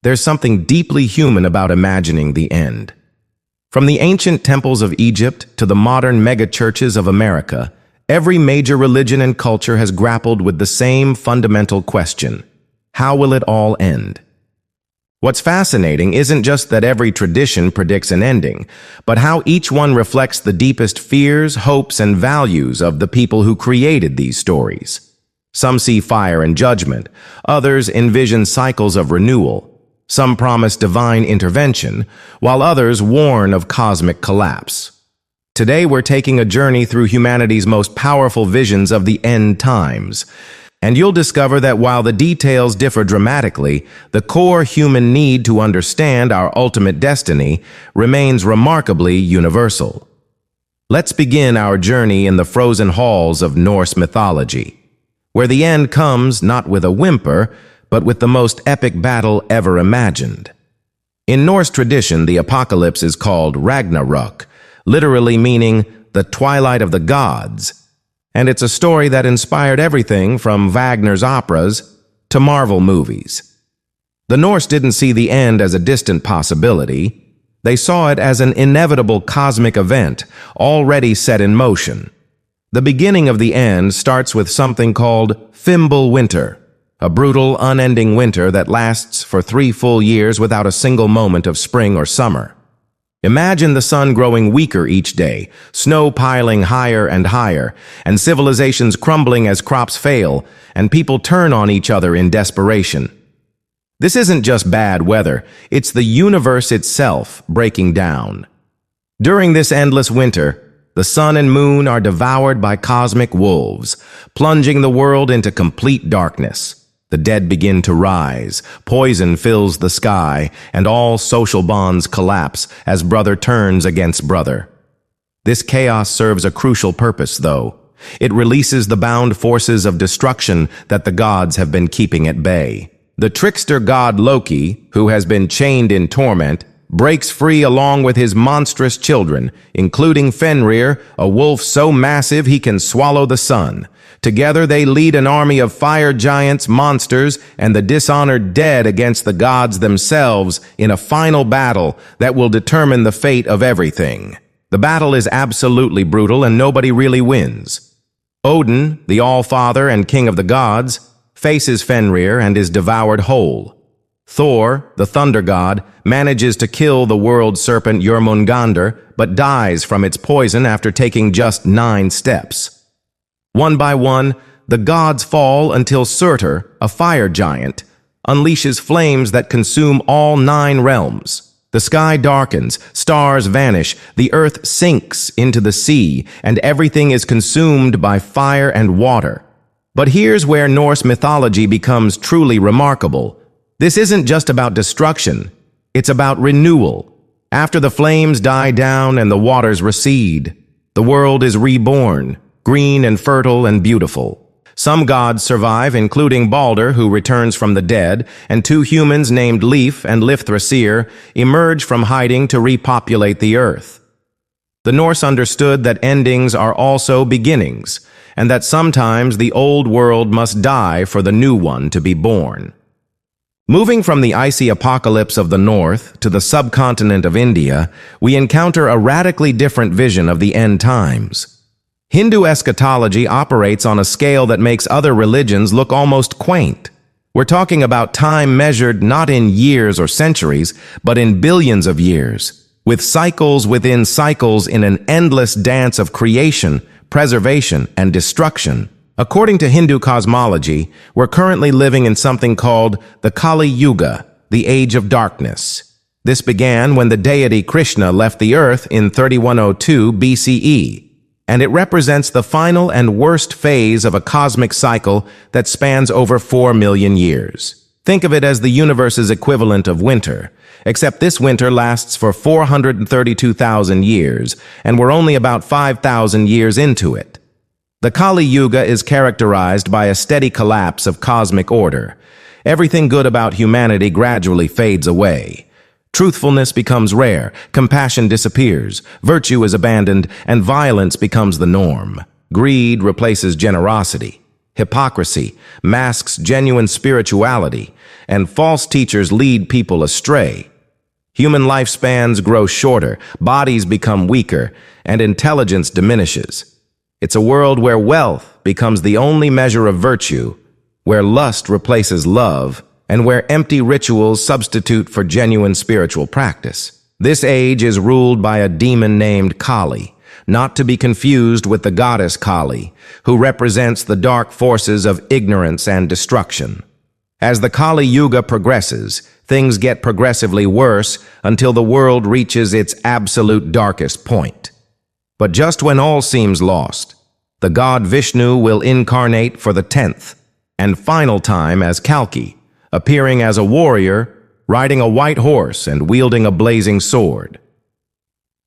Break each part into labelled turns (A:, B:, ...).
A: there's something deeply human about imagining the end. From the ancient temples of Egypt to the modern megachurches of America, every major religion and culture has grappled with the same fundamental question: how will it all end? What's fascinating isn't just that every tradition predicts an ending, but how each one reflects the deepest fears, hopes, and values of the people who created these stories. Some see fire and judgment, others envision cycles of renewal. Some promise divine intervention, while others warn of cosmic collapse. Today we're taking a journey through humanity's most powerful visions of the end times, and you'll discover that while the details differ dramatically, the core human need to understand our ultimate destiny remains remarkably universal. Let's begin our journey in the frozen halls of Norse mythology, where the end comes not with a whimper, but with the most epic battle ever imagined. In Norse tradition, the apocalypse is called Ragnarök, literally meaning the twilight of the gods, and it's a story that inspired everything from Wagner's operas to Marvel movies. The Norse didn't see the end as a distant possibility. They saw it as an inevitable cosmic event already set in motion. The beginning of the end starts with something called Fimbulwinter, a brutal, unending winter that lasts for 3 full years without a single moment of spring or summer. Imagine the sun growing weaker each day, snow piling higher and higher, and civilizations crumbling as crops fail, and people turn on each other in desperation. This isn't just bad weather, it's the universe itself breaking down. During this endless winter, the sun and moon are devoured by cosmic wolves, plunging the world into complete darkness. The dead begin to rise, poison fills the sky, and all social bonds collapse as brother turns against brother. This chaos serves a crucial purpose, though. It releases the bound forces of destruction that the gods have been keeping at bay. The trickster god Loki, who has been chained in torment, breaks free along with his monstrous children, including Fenrir, a wolf so massive he can swallow the sun. Together they lead an army of fire giants, monsters, and the dishonored dead against the gods themselves in a final battle that will determine the fate of everything. The battle is absolutely brutal and nobody really wins. Odin, the All-Father and King of the gods, faces Fenrir and is devoured whole. Thor, the thunder god, manages to kill the world serpent Jormungandr, but dies from its poison after taking just 9 steps. One by one, the gods fall until Surtur, a fire giant, unleashes flames that consume all 9 realms. The sky darkens, stars vanish, the earth sinks into the sea, and everything is consumed by fire and water. But here's where Norse mythology becomes truly remarkable. This isn't just about destruction, it's about renewal. After the flames die down and the waters recede, the world is reborn, green and fertile and beautiful. Some gods survive, including Balder, who returns from the dead, and 2 humans named Leif and Lifthrasir emerge from hiding to repopulate the earth. The Norse understood that endings are also beginnings, and that sometimes the old world must die for the new one to be born. Moving from the icy apocalypse of the north to the subcontinent of India, we encounter a radically different vision of the end times. Hindu eschatology operates on a scale that makes other religions look almost quaint. We're talking about time measured not in years or centuries, but in billions of years, with cycles within cycles in an endless dance of creation, preservation, and destruction. According to Hindu cosmology, we're currently living in something called the Kali Yuga, the Age of Darkness. This began when the deity Krishna left the earth in 3102 BCE. And it represents the final and worst phase of a cosmic cycle that spans over 4 million years. Think of it as the universe's equivalent of winter, except this winter lasts for 432,000 years, and we're only about 5,000 years into it. The Kali Yuga is characterized by a steady collapse of cosmic order. Everything good about humanity gradually fades away. Truthfulness becomes rare, compassion disappears, virtue is abandoned, and violence becomes the norm. Greed replaces generosity. Hypocrisy masks genuine spirituality, and false teachers lead people astray. Human lifespans grow shorter, bodies become weaker, and intelligence diminishes. It's a world where wealth becomes the only measure of virtue, where lust replaces love, and where empty rituals substitute for genuine spiritual practice. This age is ruled by a demon named Kali, not to be confused with the goddess Kali, who represents the dark forces of ignorance and destruction. As the Kali Yuga progresses, things get progressively worse until the world reaches its absolute darkest point. But just when all seems lost, the god Vishnu will incarnate for the 10th and final time as Kalki, appearing as a warrior, riding a white horse and wielding a blazing sword.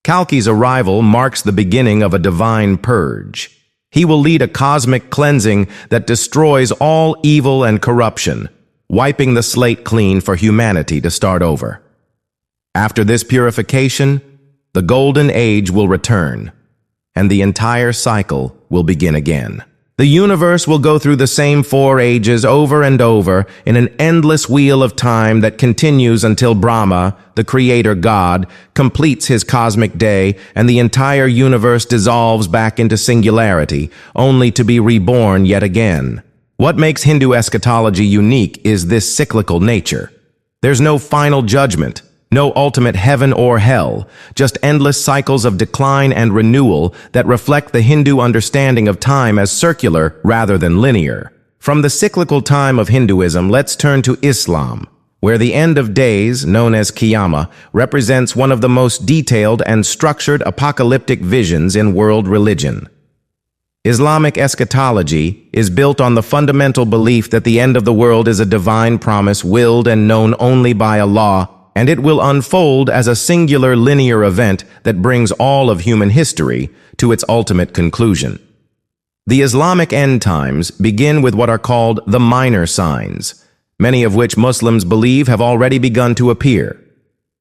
A: Kalki's arrival marks the beginning of a divine purge. He will lead a cosmic cleansing that destroys all evil and corruption, wiping the slate clean for humanity to start over. After this purification, the Golden Age will return, and the entire cycle will begin again. The universe will go through the same 4 ages over and over in an endless wheel of time that continues until Brahma, the creator god, completes his cosmic day and the entire universe dissolves back into singularity, only to be reborn yet again. What makes Hindu eschatology unique is this cyclical nature. There's no final judgment, no ultimate heaven or hell, just endless cycles of decline and renewal that reflect the Hindu understanding of time as circular rather than linear. From the cyclical time of Hinduism, let's turn to Islam, where the end of days, known as Qiyamah, represents one of the most detailed and structured apocalyptic visions in world religion. Islamic eschatology is built on the fundamental belief that the end of the world is a divine promise willed and known only by Allah, and it will unfold as a singular linear event that brings all of human history to its ultimate conclusion. The Islamic end times begin with what are called the minor signs, many of which Muslims believe have already begun to appear.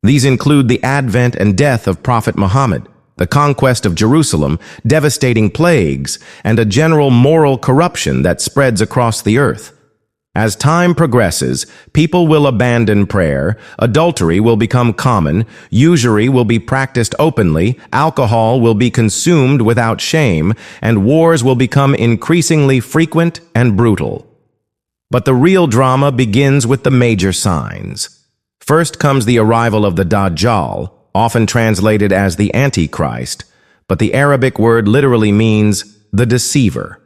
A: These include the advent and death of Prophet Muhammad, the conquest of Jerusalem, devastating plagues, and a general moral corruption that spreads across the earth. As time progresses, people will abandon prayer, adultery will become common, usury will be practiced openly, alcohol will be consumed without shame, and wars will become increasingly frequent and brutal. But the real drama begins with the major signs. First comes the arrival of the Dajjal, often translated as the Antichrist, but the Arabic word literally means the deceiver.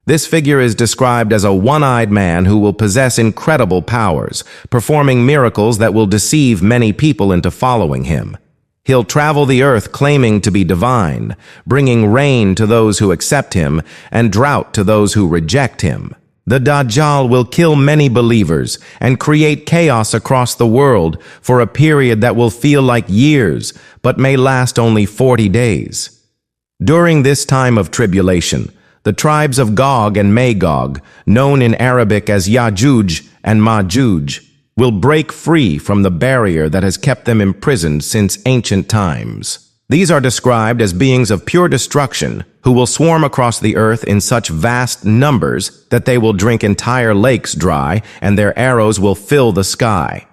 A: This figure is described as a one-eyed man who will possess incredible powers, performing miracles that will deceive many people into following him. He'll travel the earth claiming to be divine, bringing rain to those who accept him and drought to those who reject him. The Dajjal will kill many believers and create chaos across the world for a period that will feel like years, but may last only 40 days. During this time of tribulation, the tribes of Gog and Magog, known in Arabic as Ya'juj and Ma'juj, will break free from the barrier that has kept them imprisoned since ancient times. These are described as beings of pure destruction who will swarm across the earth in such vast numbers that they will drink entire lakes dry and their arrows will fill the sky.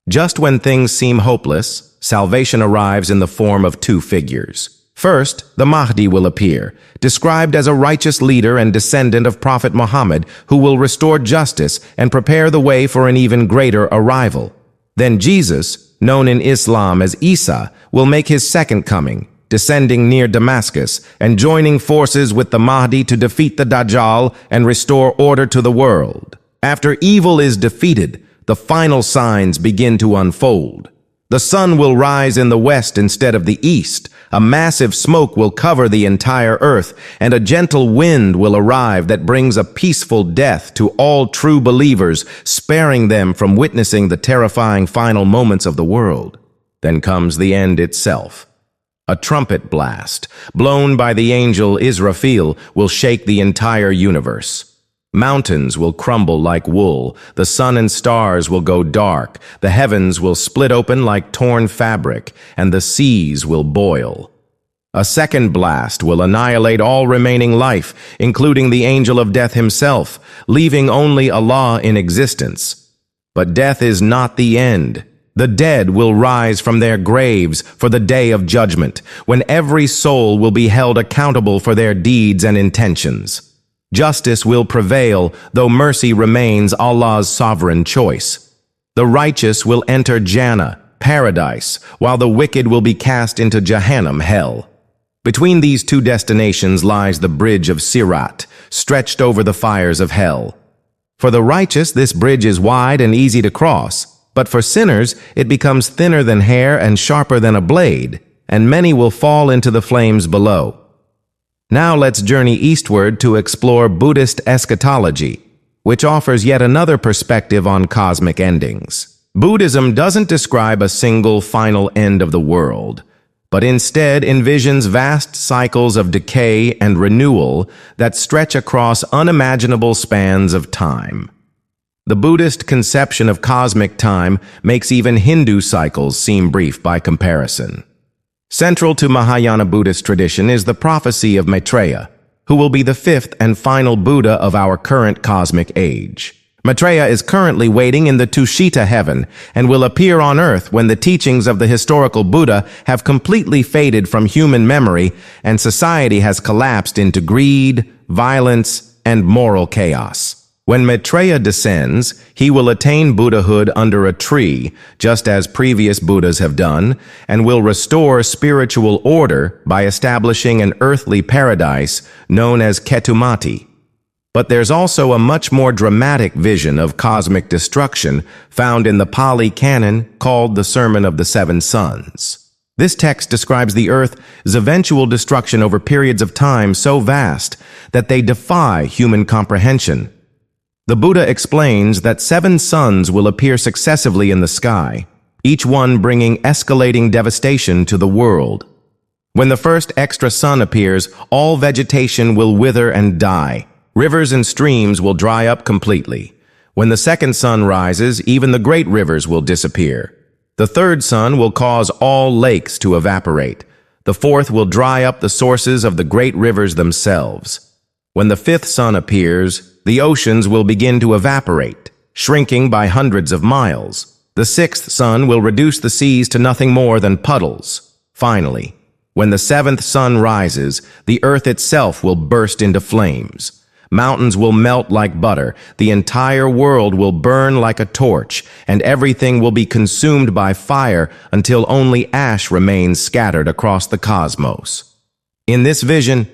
A: Just when things seem hopeless, salvation arrives in the form of 2 figures. First, the Mahdi will appear, described as a righteous leader and descendant of Prophet Muhammad who will restore justice and prepare the way for an even greater arrival. Then Jesus, known in Islam as Isa, will make his second coming, descending near Damascus and joining forces with the Mahdi to defeat the Dajjal and restore order to the world. After evil is defeated, the final signs begin to unfold. The sun will rise in the west instead of the east, a massive smoke will cover the entire earth, and a gentle wind will arrive that brings a peaceful death to all true believers, sparing them from witnessing the terrifying final moments of the world. Then comes the end itself. A trumpet blast, blown by the angel Israfil, will shake the entire universe. Mountains will crumble like wool, the sun and stars will go dark, the heavens will split open like torn fabric, and the seas will boil. A second blast will annihilate all remaining life, including the angel of death himself, leaving only Allah in existence. But death is not the end. The dead will rise from their graves for the day of judgment, when every soul will be held accountable for their deeds and intentions. Justice will prevail, though mercy remains Allah's sovereign choice. The righteous will enter Jannah, paradise, while the wicked will be cast into Jahannam, hell. Between these two destinations lies the bridge of Sirat, stretched over the fires of hell. For the righteous, this bridge is wide and easy to cross, but for sinners, it becomes thinner than hair and sharper than a blade, and many will fall into the flames below. Now let's journey eastward to explore Buddhist eschatology, which offers yet another perspective on cosmic endings. Buddhism doesn't describe a single final end of the world, but instead envisions vast cycles of decay and renewal that stretch across unimaginable spans of time. The Buddhist conception of cosmic time makes even Hindu cycles seem brief by comparison. Central to Mahayana Buddhist tradition is the prophecy of Maitreya, who will be the fifth and final Buddha of our current cosmic age. Maitreya is currently waiting in the Tushita heaven and will appear on earth when the teachings of the historical Buddha have completely faded from human memory and society has collapsed into greed, violence, and moral chaos. When Maitreya descends, he will attain Buddhahood under a tree, just as previous Buddhas have done, and will restore spiritual order by establishing an earthly paradise known as Ketumati. But there's also a much more dramatic vision of cosmic destruction found in the Pali Canon called the Sermon of the Seven Sons. This text describes the Earth's eventual destruction over periods of time so vast that they defy human comprehension. The Buddha explains that 7 suns will appear successively in the sky, each one bringing escalating devastation to the world. When the first extra sun appears, all vegetation will wither and die. Rivers and streams will dry up completely. When the second sun rises, even the great rivers will disappear. The third sun will cause all lakes to evaporate. The fourth will dry up the sources of the great rivers themselves. When the fifth sun appears, the oceans will begin to evaporate, shrinking by hundreds of miles. The sixth sun will reduce the seas to nothing more than puddles. Finally, when the seventh sun rises, the earth itself will burst into flames. Mountains will melt like butter, the entire world will burn like a torch, and everything will be consumed by fire until only ash remains scattered across the cosmos. In this vision,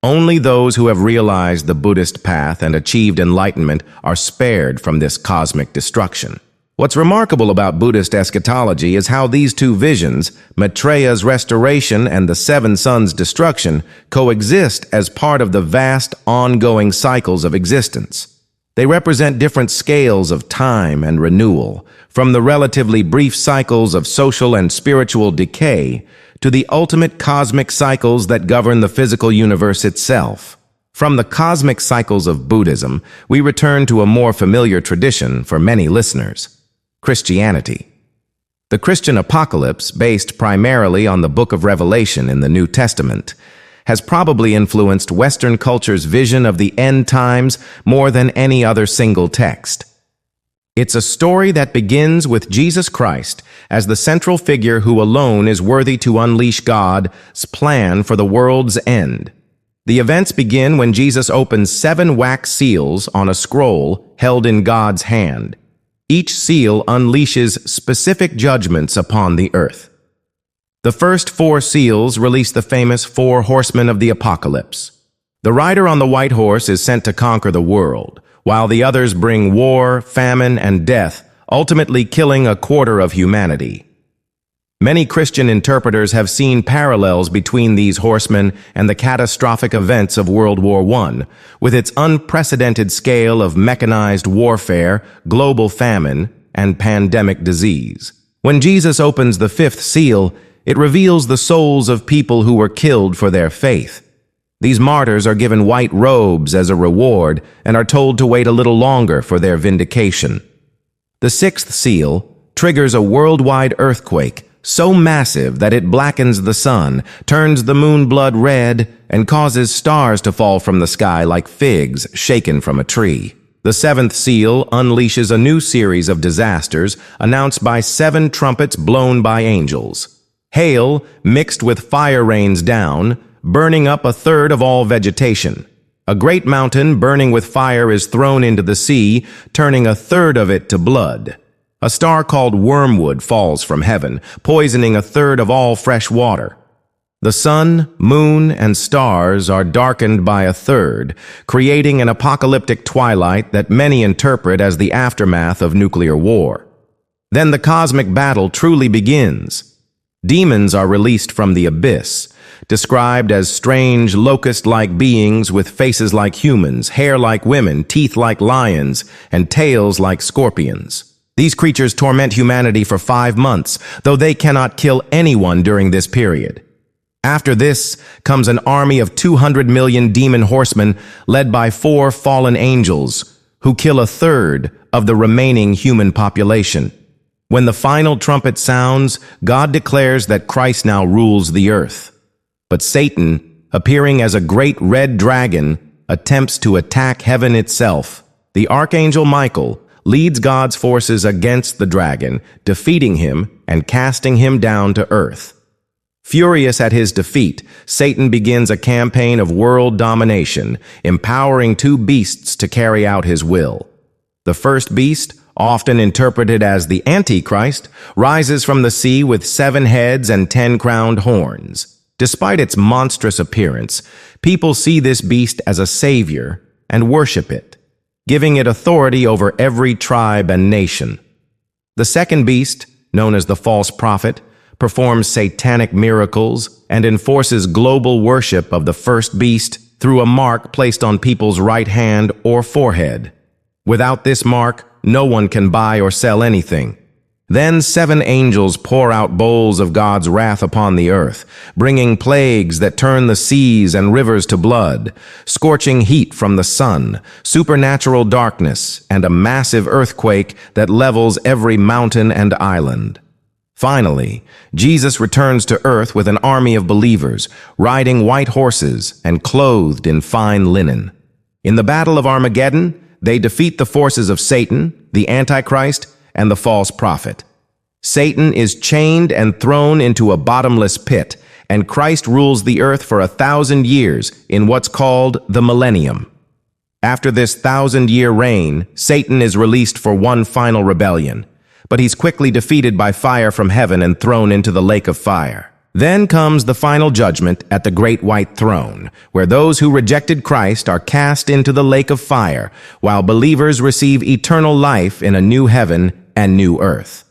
A: only those who have realized the Buddhist path and achieved enlightenment are spared from this cosmic destruction. What's remarkable about Buddhist eschatology is how these two visions, Maitreya's restoration and the seven suns' destruction, coexist as part of the vast, ongoing cycles of existence. They represent different scales of time and renewal, from the relatively brief cycles of social and spiritual decay to the ultimate cosmic cycles that govern the physical universe itself. From the cosmic cycles of Buddhism, we return to a more familiar tradition for many listeners: Christianity. The Christian apocalypse, based primarily on the Book of Revelation in the New Testament, has probably influenced Western culture's vision of the end times more than any other single text. It's a story that begins with Jesus Christ as the central figure who alone is worthy to unleash God's plan for the world's end. The events begin when Jesus opens 7 wax seals on a scroll held in God's hand. Each seal unleashes specific judgments upon the earth. The first 4 seals release the famous 4 horsemen of the apocalypse. The rider on the white horse is sent to conquer the world, while the others bring war, famine, and death, ultimately killing a quarter of humanity. Many Christian interpreters have seen parallels between these horsemen and the catastrophic events of World War I, with its unprecedented scale of mechanized warfare, global famine, and pandemic disease. When Jesus opens the 5th seal, it reveals the souls of people who were killed for their faith. These martyrs are given white robes as a reward and are told to wait a little longer for their vindication. The 6th seal triggers a worldwide earthquake, so massive that it blackens the sun, turns the moon blood red, and causes stars to fall from the sky like figs shaken from a tree. The seventh seal unleashes a new series of disasters announced by 7 trumpets blown by angels. Hail mixed with fire rains down, burning up 1/3 of all vegetation. A great mountain burning with fire is thrown into the sea, turning 1/3 of it to blood. A star called wormwood falls from heaven, poisoning 1/3 of all fresh water. The sun, moon, and stars are darkened by 1/3, creating an apocalyptic twilight that many interpret as the aftermath of nuclear war. Then the cosmic battle truly begins. Demons are released from the abyss, described as strange locust-like beings with faces like humans, hair like women, teeth like lions, and tails like scorpions. These creatures torment humanity for 5 months, though they cannot kill anyone during this period. After this comes an army of 200 million demon horsemen led by 4 fallen angels, who kill 1/3 of the remaining human population. When the final trumpet sounds, God declares that Christ now rules the earth. But Satan, appearing as a great red dragon, attempts to attack heaven itself. The archangel Michael leads God's forces against the dragon, defeating him and casting him down to earth. Furious at his defeat, Satan begins a campaign of world domination, empowering 2 beasts to carry out his will. The first beast, often interpreted as the Antichrist, rises from the sea with 7 heads and 10 crowned horns. Despite its monstrous appearance, people see this beast as a savior and worship it, giving it authority over every tribe and nation. The second beast, known as the false prophet, performs satanic miracles and enforces global worship of the first beast through a mark placed on people's right hand or forehead. Without this mark, no one can buy or sell anything. Then 7 angels pour out bowls of God's wrath upon the earth, bringing plagues that turn the seas and rivers to blood, scorching heat from the sun, supernatural darkness, and a massive earthquake that levels every mountain and island. Finally, Jesus returns to earth with an army of believers, riding white horses and clothed in fine linen. In the Battle of Armageddon, they defeat the forces of Satan, the Antichrist, and the false prophet. Satan is chained and thrown into a bottomless pit, and Christ rules the earth for 1,000 years in what's called the millennium. After this 1,000-year reign, Satan is released for one final rebellion, but he's quickly defeated by fire from heaven and thrown into the lake of fire. Then comes the final judgment at the great white throne, where those who rejected Christ are cast into the lake of fire, while believers receive eternal life in a new heaven and new earth.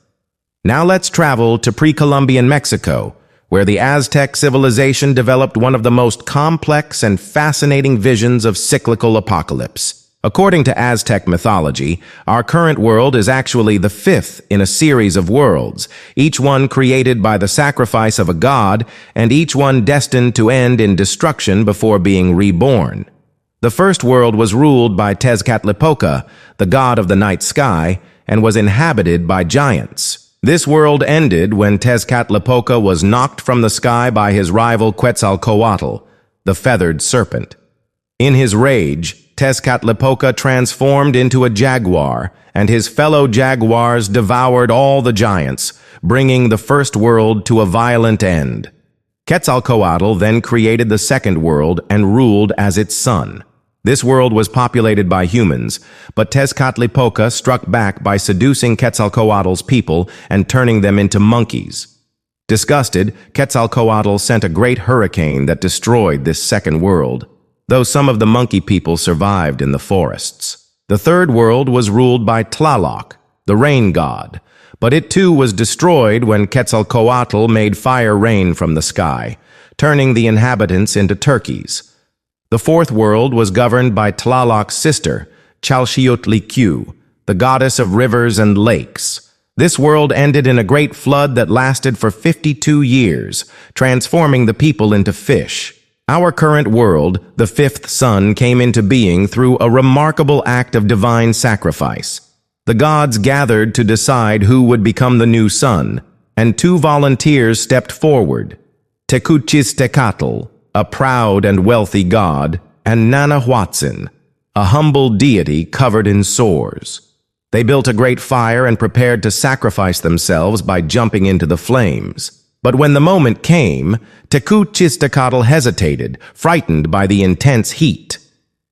A: Now let's travel to pre-Columbian Mexico, where the Aztec civilization developed one of the most complex and fascinating visions of cyclical apocalypse. According to Aztec mythology, our current world is actually the 5th in a series of worlds, each one created by the sacrifice of a god, and each one destined to end in destruction before being reborn. The first world was ruled by Tezcatlipoca, the god of the night sky, and was inhabited by giants. This world ended when Tezcatlipoca was knocked from the sky by his rival Quetzalcoatl, the feathered serpent. In his rage, Tezcatlipoca transformed into a jaguar, and his fellow jaguars devoured all the giants, bringing the first world to a violent end. Quetzalcoatl then created the second world and ruled as its son. This world was populated by humans, but Tezcatlipoca struck back by seducing Quetzalcoatl's people and turning them into monkeys. Disgusted, Quetzalcoatl sent a great hurricane that destroyed this second world, though some of the monkey people survived in the forests. The third world was ruled by Tlaloc, the rain god, but it too was destroyed when Quetzalcoatl made fire rain from the sky, turning the inhabitants into turkeys. The fourth world was governed by Tlaloc's sister, Chalchiotlicue, the goddess of rivers and lakes. This world ended in a great flood that lasted for 52 years, transforming the people into fish. Our current world, the 5th sun, came into being through a remarkable act of divine sacrifice. The gods gathered to decide who would become the new sun. and two volunteers stepped forward, Tekuchistecatl, a proud and wealthy god, and Nanahuatzin, a humble deity covered in sores. They built a great fire and prepared to sacrifice themselves by jumping into the flames. But when the moment came, Tekuchistecatl hesitated, frightened by the intense heat.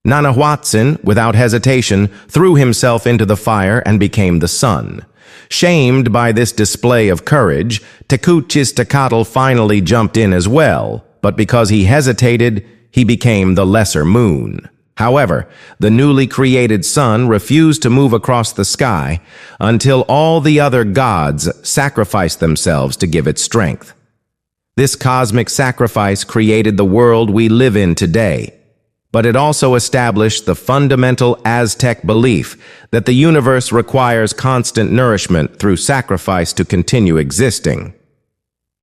A: Nanahuatzin, without hesitation, threw himself into the fire and became the sun. Shamed by this display of courage, Tekuchistecatl finally jumped in as well, but because he hesitated, he became the lesser moon. However, the newly created sun refused to move across the sky until all the other gods sacrificed themselves to give it strength. This cosmic sacrifice created the world we live in today, but it also established the fundamental Aztec belief that the universe requires constant nourishment through sacrifice to continue existing.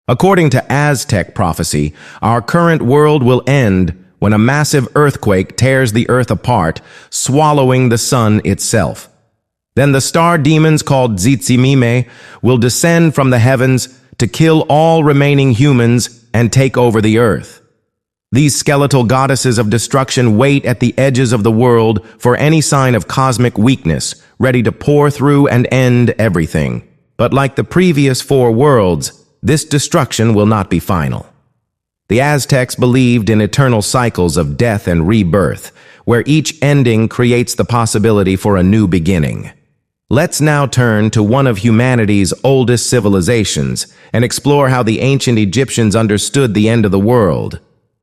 A: According to Aztec prophecy, our current world will end when a massive earthquake tears the earth apart, swallowing the sun itself. Then the star demons called Tzitzimime will descend from the heavens to kill all remaining humans and take over the earth. These skeletal goddesses of destruction wait at the edges of the world for any sign of cosmic weakness, ready to pour through and end everything. But like the previous four worlds, this destruction will not be final. The Aztecs believed in eternal cycles of death and rebirth, where each ending creates the possibility for a new beginning. Let's now turn to one of humanity's oldest civilizations and explore how the ancient Egyptians understood the end of the world.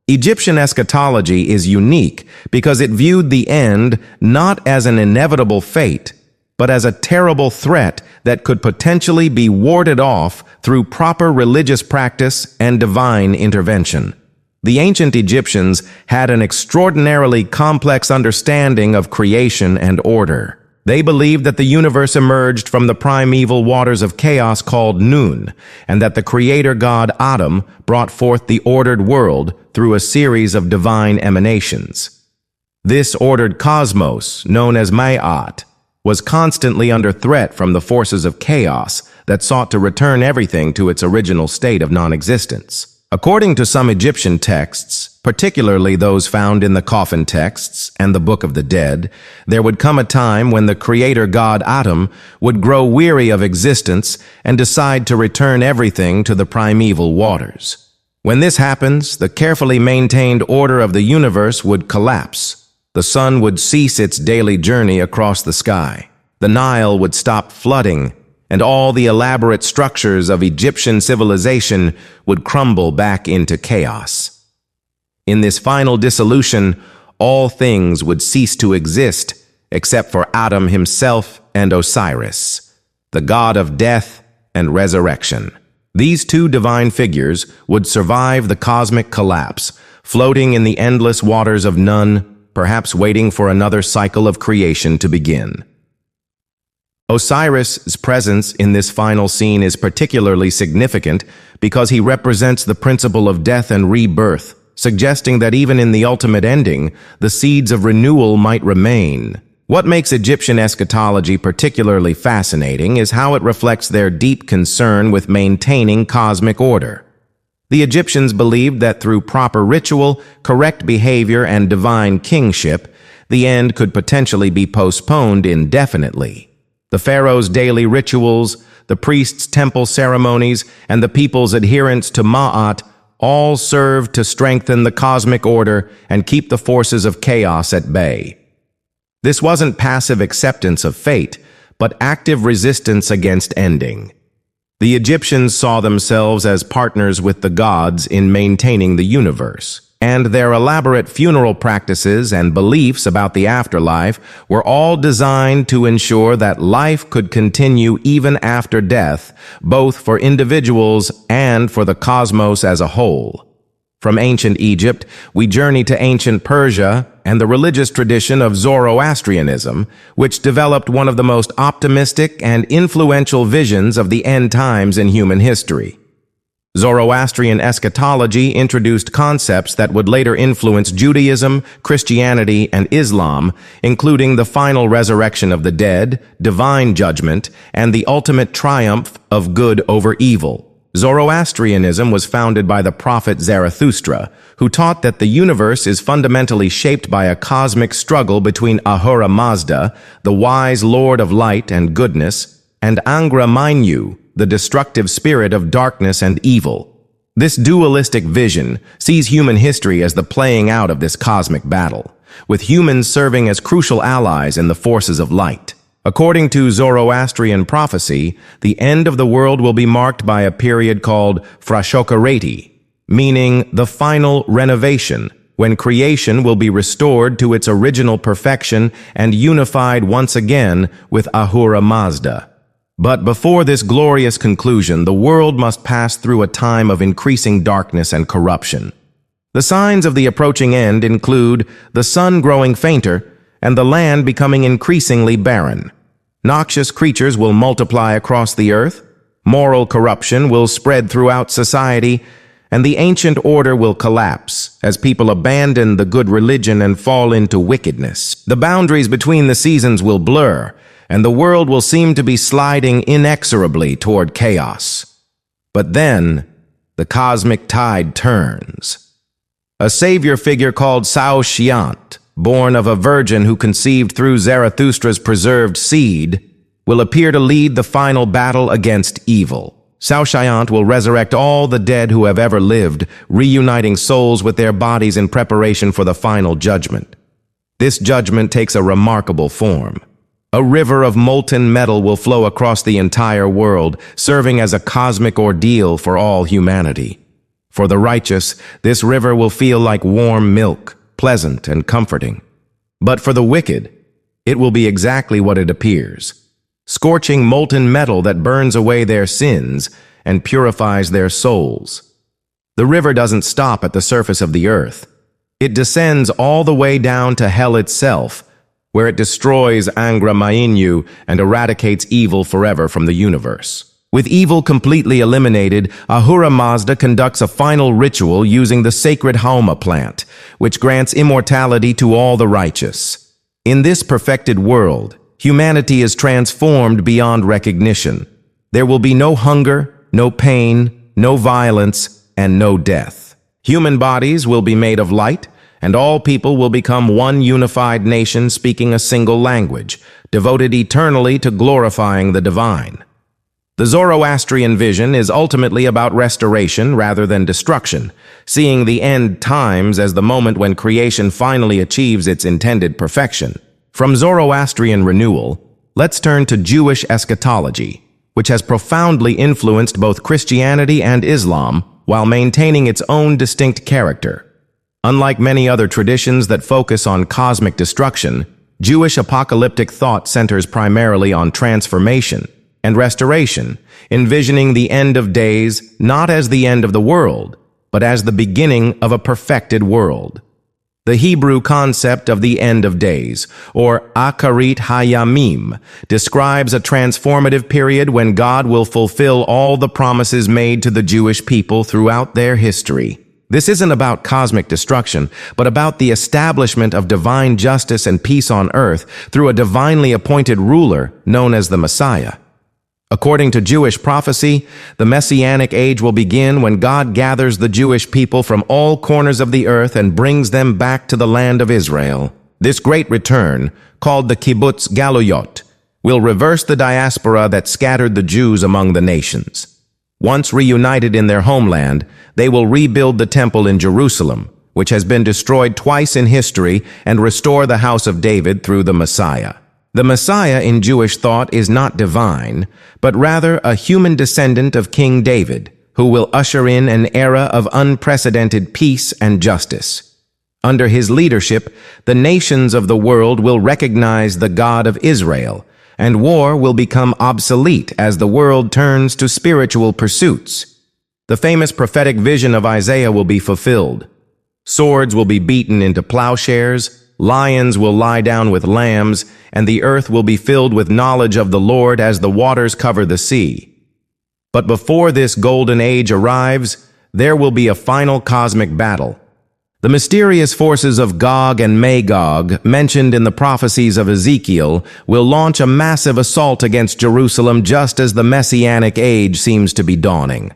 A: Egyptian eschatology is unique because it viewed the end not as an inevitable fate, but as a terrible threat that could potentially be warded off through proper religious practice and divine intervention. The ancient Egyptians had an extraordinarily complex understanding of creation and order. They believed that the universe emerged from the primeval waters of chaos called Nun, and that the creator god Atum brought forth the ordered world through a series of divine emanations. This ordered cosmos, known as Ma'at, was constantly under threat from the forces of chaos that sought to return everything to its original state of non-existence. According to some Egyptian texts, particularly those found in the Coffin texts and the Book of the Dead, there would come a time when the creator god Atum would grow weary of existence and decide to return everything to the primeval waters. When this happens, the carefully maintained order of the universe would collapse. The sun would cease its daily journey across the sky. The Nile would stop flooding, and all the elaborate structures of Egyptian civilization would crumble back into chaos. In this final dissolution, all things would cease to exist except for Atum himself and Osiris, the god of death and resurrection. These two divine figures would survive the cosmic collapse, floating in the endless waters of Nun, perhaps waiting for another cycle of creation to begin. Osiris' presence in this final scene is particularly significant because he represents the principle of death and rebirth, suggesting that even in the ultimate ending, the seeds of renewal might remain. What makes Egyptian eschatology particularly fascinating is how it reflects their deep concern with maintaining cosmic order. The Egyptians believed that through proper ritual, correct behavior, and divine kingship, the end could potentially be postponed indefinitely. The pharaoh's daily rituals, the priest's temple ceremonies, and the people's adherence to Ma'at all served to strengthen the cosmic order and keep the forces of chaos at bay. This wasn't passive acceptance of fate, but active resistance against ending. The Egyptians saw themselves as partners with the gods in maintaining the universe, and their elaborate funeral practices and beliefs about the afterlife were all designed to ensure that life could continue even after death, both for individuals and for the cosmos as a whole. From ancient Egypt, we journey to ancient Persia and the religious tradition of Zoroastrianism, which developed one of the most optimistic and influential visions of the end times in human history. Zoroastrian eschatology introduced concepts that would later influence Judaism, Christianity, and Islam, including the final resurrection of the dead, divine judgment, and the ultimate triumph of good over evil. Zoroastrianism was founded by the prophet Zarathustra, who taught that the universe is fundamentally shaped by a cosmic struggle between Ahura Mazda, the wise lord of light and goodness, and Angra Mainyu, the destructive spirit of darkness and evil. This dualistic vision sees human history as the playing out of this cosmic battle, with humans serving as crucial allies in the forces of light. According to Zoroastrian prophecy, the end of the world will be marked by a period called Frashokareti, meaning the final renovation, when creation will be restored to its original perfection and unified once again with Ahura Mazda. But before this glorious conclusion, the world must pass through a time of increasing darkness and corruption. The signs of the approaching end include the sun growing fainter and the land becoming increasingly barren. Noxious creatures will multiply across the earth, moral corruption will spread throughout society, and the ancient order will collapse as people abandon the good religion and fall into wickedness. The boundaries between the seasons will blur, and the world will seem to be sliding inexorably toward chaos. But then, the cosmic tide turns. A savior figure called Saoshyant, born of a virgin who conceived through Zarathustra's preserved seed, will appear to lead the final battle against evil. Saoshyant will resurrect all the dead who have ever lived, reuniting souls with their bodies in preparation for the final judgment. This judgment takes a remarkable form. A river of molten metal will flow across the entire world, serving as a cosmic ordeal for all humanity. For the righteous, this river will feel like warm milk, pleasant and comforting. But for the wicked, it will be exactly what it appears: scorching molten metal that burns away their sins and purifies their souls. The river doesn't stop at the surface of the earth. It descends all the way down to hell itself, where it destroys Angra Mainyu and eradicates evil forever from the universe. With evil completely eliminated, Ahura Mazda conducts a final ritual using the sacred Hauma plant, which grants immortality to all the righteous. In this perfected world, humanity is transformed beyond recognition. There will be no hunger, no pain, no violence, and no death. Human bodies will be made of light, and all people will become one unified nation speaking a single language, devoted eternally to glorifying the divine. The Zoroastrian vision is ultimately about restoration rather than destruction, seeing the end times as the moment when creation finally achieves its intended perfection. From Zoroastrian renewal, let's turn to Jewish eschatology, which has profoundly influenced both Christianity and Islam while maintaining its own distinct character. Unlike many other traditions that focus on cosmic destruction, Jewish apocalyptic thought centers primarily on transformation and restoration, envisioning the end of days not as the end of the world, but as the beginning of a perfected world. The Hebrew concept of the end of days, or Acharit Hayamim, describes a transformative period when God will fulfill all the promises made to the Jewish people throughout their history. This isn't about cosmic destruction, but about the establishment of divine justice and peace on earth through a divinely appointed ruler known as the Messiah. According to Jewish prophecy, the Messianic age will begin when God gathers the Jewish people from all corners of the earth and brings them back to the land of Israel. This great return, called the Kibbutz Galuyot, will reverse the diaspora that scattered the Jews among the nations. Once reunited in their homeland, they will rebuild the temple in Jerusalem, which has been destroyed twice in history, and restore the house of David through the Messiah. The Messiah in Jewish thought is not divine, but rather a human descendant of King David, who will usher in an era of unprecedented peace and justice. Under his leadership, the nations of the world will recognize the God of Israel, and war will become obsolete as the world turns to spiritual pursuits. The famous prophetic vision of Isaiah will be fulfilled. Swords will be beaten into plowshares, lions will lie down with lambs, and the earth will be filled with knowledge of the Lord as the waters cover the sea. But before this golden age arrives, there will be a final cosmic battle. The mysterious forces of Gog and Magog, mentioned in the prophecies of Ezekiel, will launch a massive assault against Jerusalem just as the Messianic age seems to be dawning.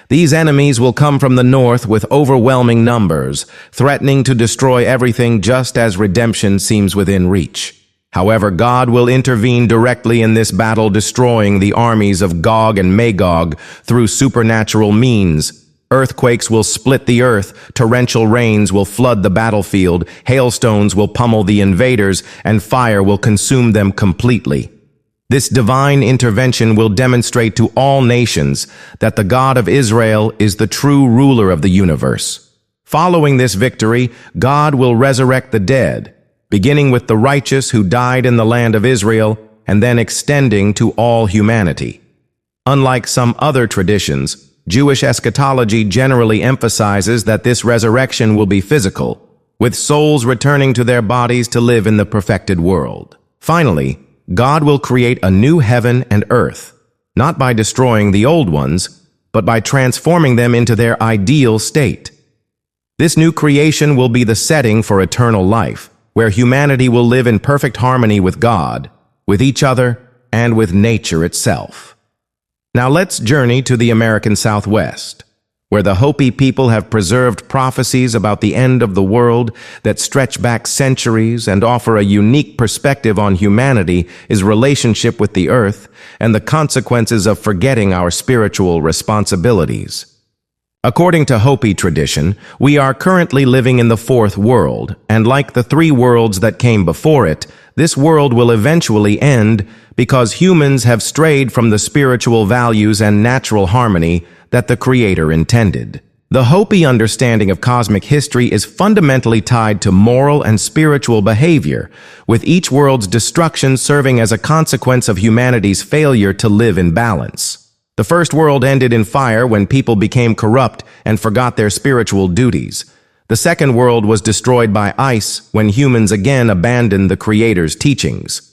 A: These enemies will come from the north with overwhelming numbers, threatening to destroy everything just as redemption seems within reach. However, God will intervene directly in this battle, destroying the armies of Gog and Magog through supernatural means. Earthquakes will split the earth, torrential rains will flood the battlefield, hailstones will pummel the invaders, and fire will consume them completely. This divine intervention will demonstrate to all nations that the God of Israel is the true ruler of the universe. Following this victory, God will resurrect the dead, beginning with the righteous who died in the land of Israel and then extending to all humanity. Unlike some other traditions, Jewish eschatology generally emphasizes that this resurrection will be physical, with souls returning to their bodies to live in the perfected world. Finally, God will create a new heaven and earth, not by destroying the old ones, but by transforming them into their ideal state. This new creation will be the setting for eternal life, where humanity will live in perfect harmony with God, with each other, and with nature itself. Now let's journey to the American Southwest, where the Hopi people have preserved prophecies about the end of the world that stretch back centuries and offer a unique perspective on humanity, his relationship with the earth, and the consequences of forgetting our spiritual responsibilities. According to Hopi tradition, we are currently living in the fourth world, and like the three worlds that came before it, this world will eventually end because humans have strayed from the spiritual values and natural harmony that the Creator intended. The Hopi understanding of cosmic history is fundamentally tied to moral and spiritual behavior, with each world's destruction serving as a consequence of humanity's failure to live in balance. The first world ended in fire when people became corrupt and forgot their spiritual duties. The second world was destroyed by ice when humans again abandoned the Creator's teachings.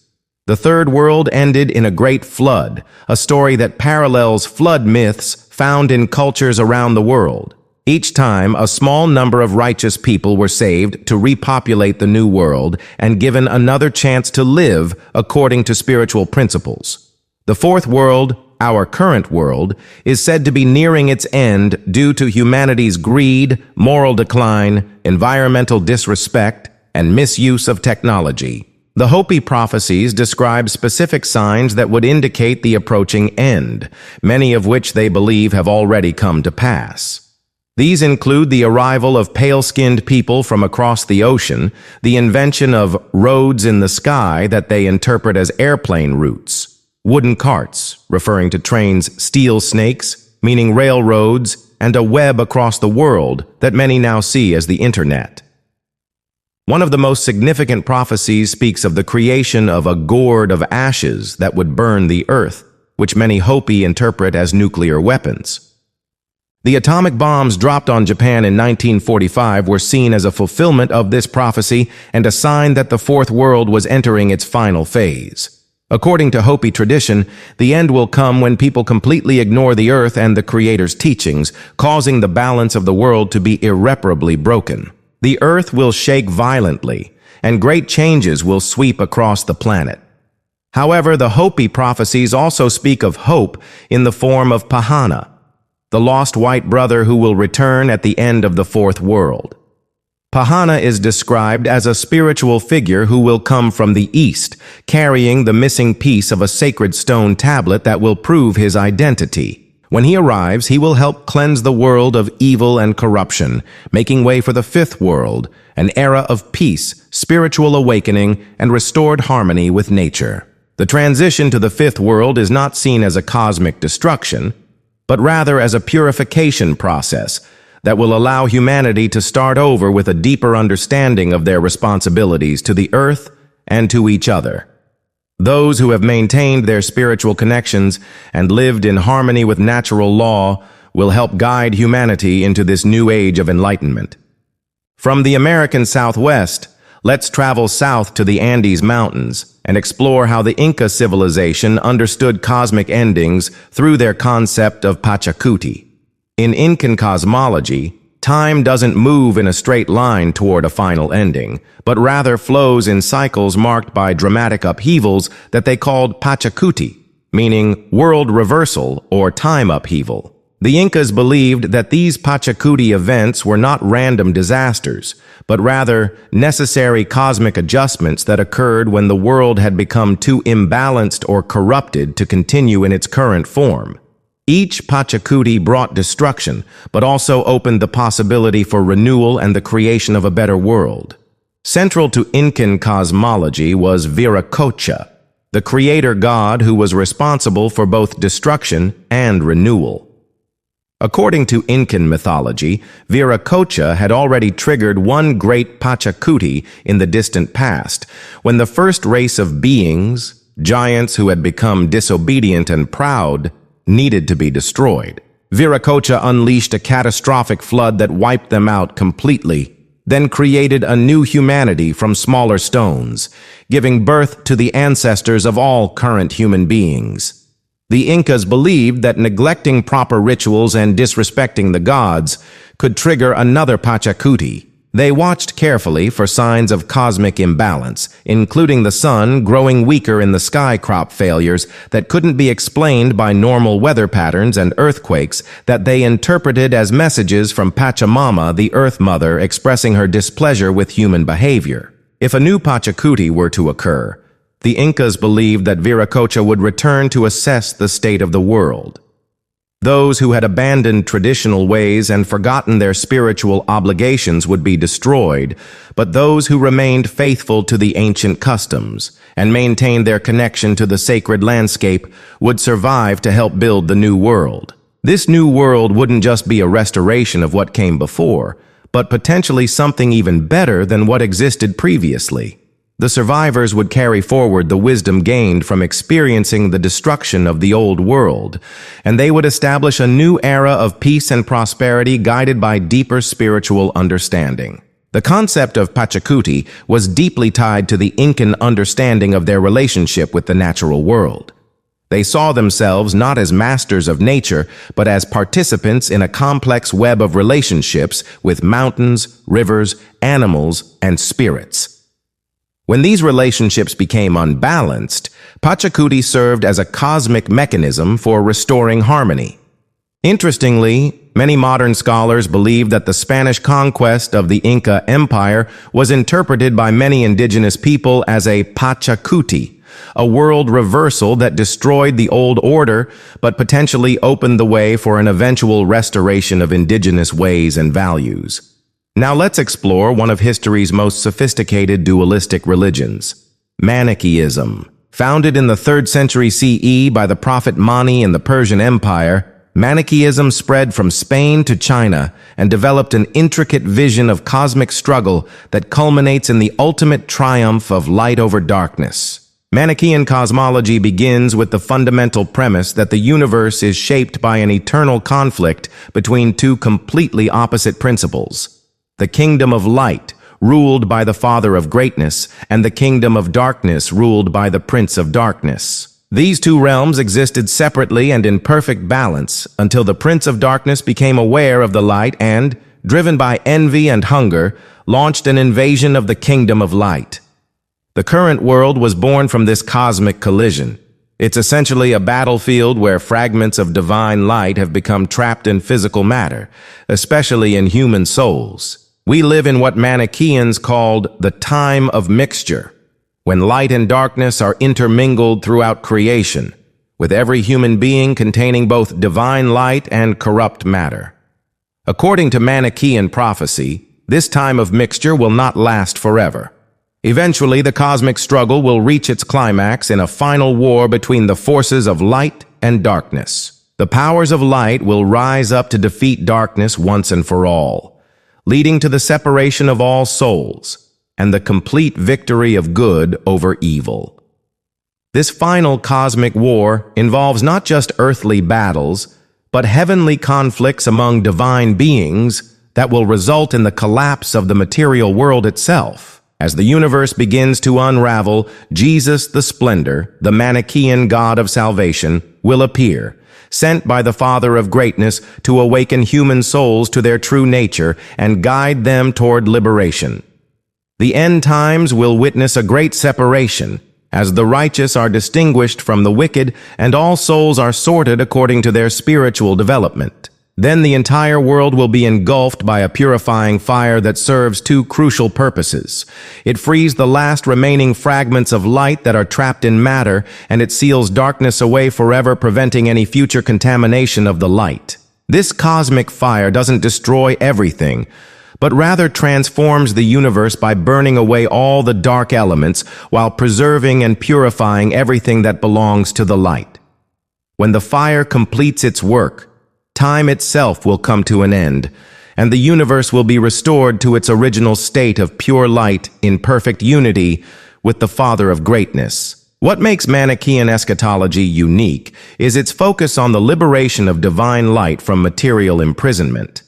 A: The third world ended in a great flood, a story that parallels flood myths found in cultures around the world. Each time, a small number of righteous people were saved to repopulate the new world and given another chance to live according to spiritual principles. The fourth world, our current world, is said to be nearing its end due to humanity's greed, moral decline, environmental disrespect, and misuse of technology. The Hopi prophecies describe specific signs that would indicate the approaching end, many of which they believe have already come to pass. These include the arrival of pale-skinned people from across the ocean, the invention of roads in the sky that they interpret as airplane routes, wooden carts, referring to trains, steel snakes, meaning railroads, and a web across the world that many now see as the Internet. One of the most significant prophecies speaks of the creation of a gourd of ashes that would burn the earth, which many Hopi interpret as nuclear weapons. The atomic bombs dropped on Japan in 1945 were seen as a fulfillment of this prophecy and a sign that the fourth world was entering its final phase. According to Hopi tradition, the end will come when people completely ignore the earth and the Creator's teachings, causing the balance of the world to be irreparably broken. The earth will shake violently, and great changes will sweep across the planet. However, the Hopi prophecies also speak of hope in the form of Pahana, the lost white brother who will return at the end of the fourth world. Pahana is described as a spiritual figure who will come from the east, carrying the missing piece of a sacred stone tablet that will prove his identity. When he arrives, he will help cleanse the world of evil and corruption, making way for the fifth world, an era of peace, spiritual awakening, and restored harmony with nature. The transition to the fifth world is not seen as a cosmic destruction, but rather as a purification process that will allow humanity to start over with a deeper understanding of their responsibilities to the earth and to each other. Those who have maintained their spiritual connections and lived in harmony with natural law will help guide humanity into this new age of enlightenment. From the American Southwest, Let's travel south to the Andes Mountains and explore how the Inca civilization understood cosmic endings through their concept of Pachacuti. In Incan cosmology, time doesn't move in a straight line toward a final ending, but rather flows in cycles marked by dramatic upheavals that they called Pachacuti, meaning world reversal or time upheaval. The Incas believed that these Pachacuti events were not random disasters, but rather necessary cosmic adjustments that occurred when the world had become too imbalanced or corrupted to continue in its current form. Each Pachacuti brought destruction, but also opened the possibility for renewal and the creation of a better world. Central to Incan cosmology was Viracocha, the creator god who was responsible for both destruction and renewal. According to Incan mythology, Viracocha had already triggered one great Pachacuti in the distant past, when the first race of beings, giants who had become disobedient and proud, needed to be destroyed. Viracocha unleashed a catastrophic flood that wiped them out completely, then created a new humanity from smaller stones, giving birth to the ancestors of all current human beings. The Incas believed that neglecting proper rituals and disrespecting the gods could trigger another Pachacuti. They watched carefully for signs of cosmic imbalance, including the sun growing weaker in the sky crop failures that couldn't be explained by normal weather patterns and earthquakes that they interpreted as messages from Pachamama, the Earth Mother, expressing her displeasure with human behavior. If a new Pachacuti were to occur, the Incas believed that Viracocha would return to assess the state of the world. Those who had abandoned traditional ways and forgotten their spiritual obligations would be destroyed, but those who remained faithful to the ancient customs and maintained their connection to the sacred landscape would survive to help build the new world. This new world wouldn't just be a restoration of what came before, but potentially something even better than what existed previously. The survivors would carry forward the wisdom gained from experiencing the destruction of the old world, and they would establish a new era of peace and prosperity guided by deeper spiritual understanding. The concept of Pachacuti was deeply tied to the Incan understanding of their relationship with the natural world. They saw themselves not as masters of nature, but as participants in a complex web of relationships with mountains, rivers, animals, and spirits. When these relationships became unbalanced, Pachacuti served as a cosmic mechanism for restoring harmony. Interestingly, many modern scholars believe that the Spanish conquest of the Inca Empire was interpreted by many indigenous people as a Pachacuti, a world reversal that destroyed the old order but potentially opened the way for an eventual restoration of indigenous ways and values. Now let's explore one of history's most sophisticated dualistic religions, Manichaeism. Founded in the 3rd century CE by the prophet Mani in the Persian Empire, Manichaeism spread from Spain to China and developed an intricate vision of cosmic struggle that culminates in the ultimate triumph of light over darkness. Manichaean cosmology begins with the fundamental premise that the universe is shaped by an eternal conflict between two completely opposite principles: the kingdom of light, ruled by the Father of greatness, and the kingdom of darkness, ruled by the Prince of darkness. These two realms existed separately and in perfect balance until the Prince of darkness became aware of the light and, driven by envy and hunger, launched an invasion of the kingdom of light. The current world was born from this cosmic collision. It's essentially a battlefield where fragments of divine light have become trapped in physical matter, especially in human souls. We live in what Manichaeans called the time of mixture, when light and darkness are intermingled throughout creation, with every human being containing both divine light and corrupt matter. According to Manichaean prophecy, this time of mixture will not last forever. Eventually, the cosmic struggle will reach its climax in a final war between the forces of light and darkness. The powers of light will rise up to defeat darkness once and for all, leading to the separation of all souls and the complete victory of good over evil. This final cosmic war involves not just earthly battles, but heavenly conflicts among divine beings that will result in the collapse of the material world itself. As the universe begins to unravel, Jesus the Splendor, the Manichaean God of salvation, will appear, sent by the Father of greatness to awaken human souls to their true nature and guide them toward liberation. The end times will witness a great separation, as the righteous are distinguished from the wicked and all souls are sorted according to their spiritual development. Then the entire world will be engulfed by a purifying fire that serves two crucial purposes. It frees the last remaining fragments of light that are trapped in matter, and it seals darkness away forever, preventing any future contamination of the light. This cosmic fire doesn't destroy everything, but rather transforms the universe by burning away all the dark elements while preserving and purifying everything that belongs to the light. When the fire completes its work, time itself will come to an end, and the universe will be restored to its original state of pure light in perfect unity with the Father of greatness. What makes Manichaean eschatology unique is its focus on the liberation of divine light from material imprisonment.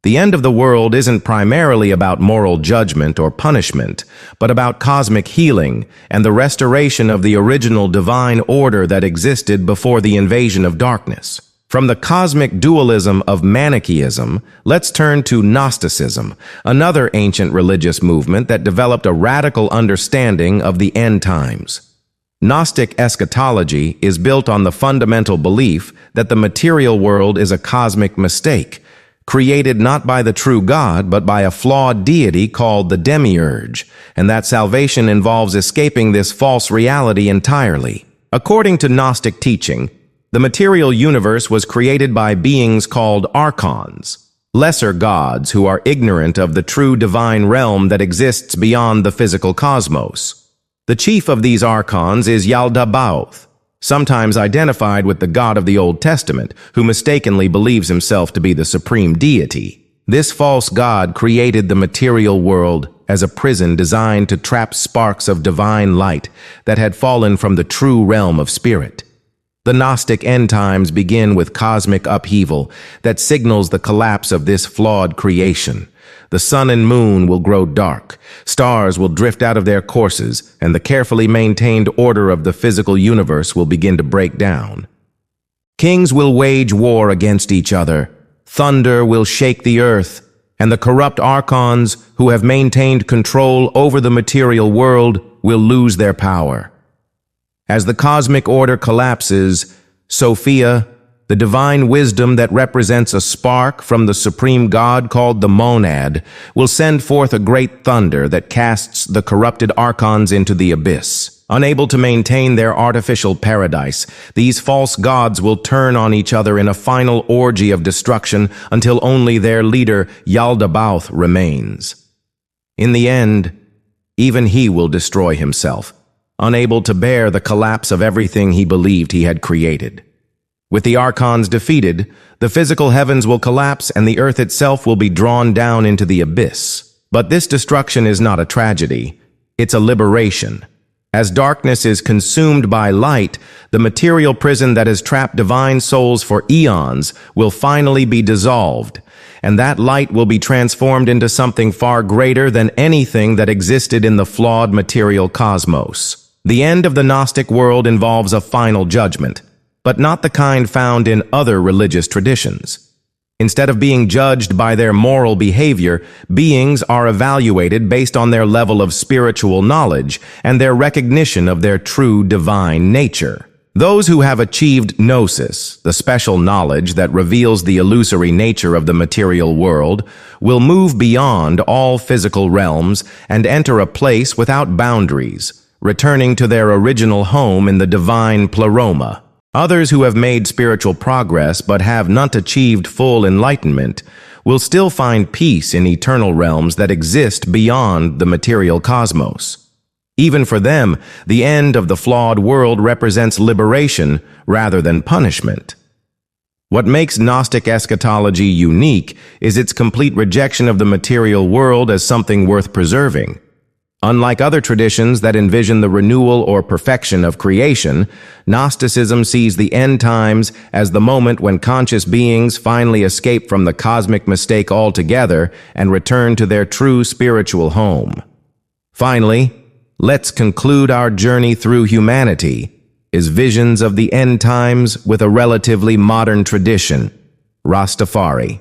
A: The end of the world isn't primarily about moral judgment or punishment, but about cosmic healing and the restoration of the original divine order that existed before the invasion of darkness. From the cosmic dualism of Manichaeism, let's turn to Gnosticism, another ancient religious movement that developed a radical understanding of the end times. Gnostic eschatology is built on the fundamental belief that the material world is a cosmic mistake, created not by the true God, but by a flawed deity called the Demiurge, and that salvation involves escaping this false reality entirely. According to Gnostic teaching, the material universe was created by beings called archons, lesser gods who are ignorant of the true divine realm that exists beyond the physical cosmos. The chief of these archons is Yaldabaoth, sometimes identified with the God of the Old Testament, who mistakenly believes himself to be the supreme deity. This false god created the material world as a prison designed to trap sparks of divine light that had fallen from the true realm of spirit. The Gnostic end times begin with cosmic upheaval that signals the collapse of this flawed creation. The sun and moon will grow dark, stars will drift out of their courses, and the carefully maintained order of the physical universe will begin to break down. Kings will wage war against each other, thunder will shake the earth, and the corrupt archons who have maintained control over the material world will lose their power. As the cosmic order collapses, Sophia, the divine wisdom that represents a spark from the supreme God called the Monad, will send forth a great thunder that casts the corrupted archons into the abyss. Unable to maintain their artificial paradise, these false gods will turn on each other in a final orgy of destruction until only their leader, Yaldabaoth, remains. In the end, even he will destroy himself, unable to bear the collapse of everything he believed he had created. With the archons defeated, the physical heavens will collapse and the earth itself will be drawn down into the abyss. But this destruction is not a tragedy, it's a liberation. As darkness is consumed by light, the material prison that has trapped divine souls for eons will finally be dissolved, and that light will be transformed into something far greater than anything that existed in the flawed material cosmos. The end of the Gnostic world involves a final judgment, but not the kind found in other religious traditions. Instead of being judged by their moral behavior, beings are evaluated based on their level of spiritual knowledge and their recognition of their true divine nature. Those who have achieved gnosis, the special knowledge that reveals the illusory nature of the material world, will move beyond all physical realms and enter a place without boundaries, returning to their original home in the divine pleroma. Others who have made spiritual progress but have not achieved full enlightenment will still find peace in eternal realms that exist beyond the material cosmos. Even for them, the end of the flawed world represents liberation rather than punishment. What makes Gnostic eschatology unique is its complete rejection of the material world as something worth preserving. Unlike other traditions that envision the renewal or perfection of creation, Gnosticism sees the end times as the moment when conscious beings finally escape from the cosmic mistake altogether and return to their true spiritual home. Finally, let's conclude our journey through humanity is visions of the end times with a relatively modern tradition, Rastafari.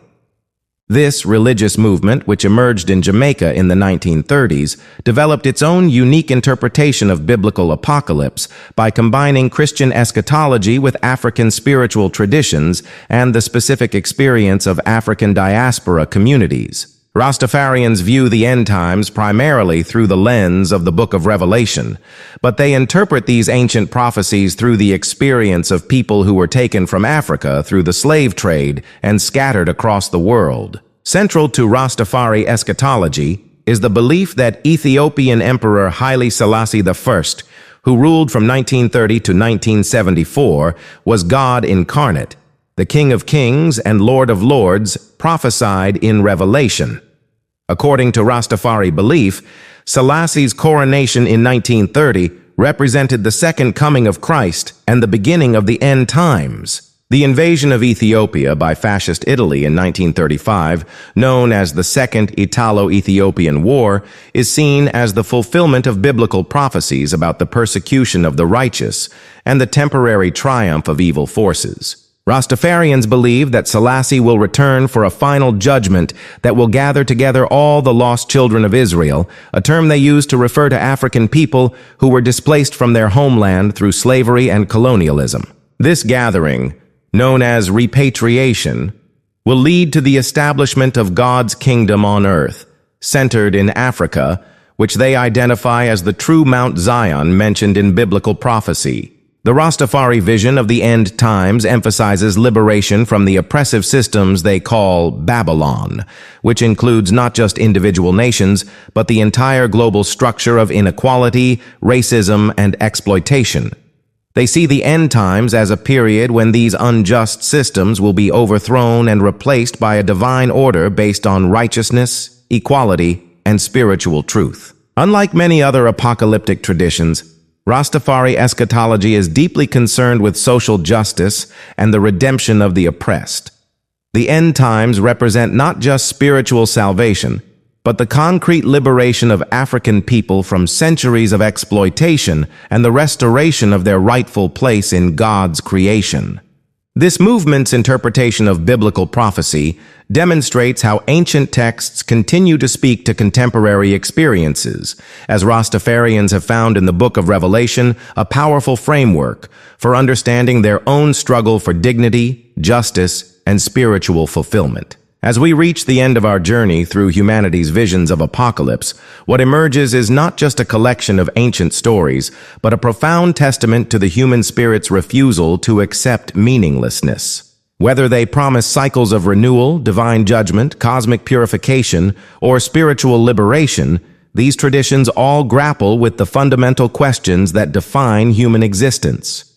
A: This religious movement, which emerged in Jamaica in the 1930s, developed its own unique interpretation of biblical apocalypse by combining Christian eschatology with African spiritual traditions and the specific experience of African diaspora communities. Rastafarians view the end times primarily through the lens of the Book of Revelation, but they interpret these ancient prophecies through the experience of people who were taken from Africa through the slave trade and scattered across the world. Central to Rastafari eschatology is the belief that Ethiopian Emperor Haile Selassie I, who ruled from 1930 to 1974, was God incarnate, the King of Kings and Lord of Lords, prophesied in Revelation. According to Rastafari belief, Selassie's coronation in 1930 represented the second coming of Christ and the beginning of the end times. The invasion of Ethiopia by fascist Italy in 1935, known as the Second Italo-Ethiopian War, is seen as the fulfillment of biblical prophecies about the persecution of the righteous and the temporary triumph of evil forces. Rastafarians believe that Selassie will return for a final judgment that will gather together all the lost children of Israel, a term they use to refer to African people who were displaced from their homeland through slavery and colonialism. This gathering, known as repatriation, will lead to the establishment of God's kingdom on earth, centered in Africa, which they identify as the true Mount Zion mentioned in biblical prophecy. The Rastafari vision of the end times emphasizes liberation from the oppressive systems they call Babylon, which includes not just individual nations, but the entire global structure of inequality, racism, and exploitation. They see the end times as a period when these unjust systems will be overthrown and replaced by a divine order based on righteousness, equality, and spiritual truth. Unlike many other apocalyptic traditions, Rastafari eschatology is deeply concerned with social justice and the redemption of the oppressed. The end times represent not just spiritual salvation, but the concrete liberation of African people from centuries of exploitation and the restoration of their rightful place in God's creation. This movement's interpretation of biblical prophecy demonstrates how ancient texts continue to speak to contemporary experiences, as Rastafarians have found in the Book of Revelation a powerful framework for understanding their own struggle for dignity, justice, and spiritual fulfillment. As we reach the end of our journey through humanity's visions of apocalypse, what emerges is not just a collection of ancient stories, but a profound testament to the human spirit's refusal to accept meaninglessness. Whether they promise cycles of renewal, divine judgment, cosmic purification, or spiritual liberation, these traditions all grapple with the fundamental questions that define human existence.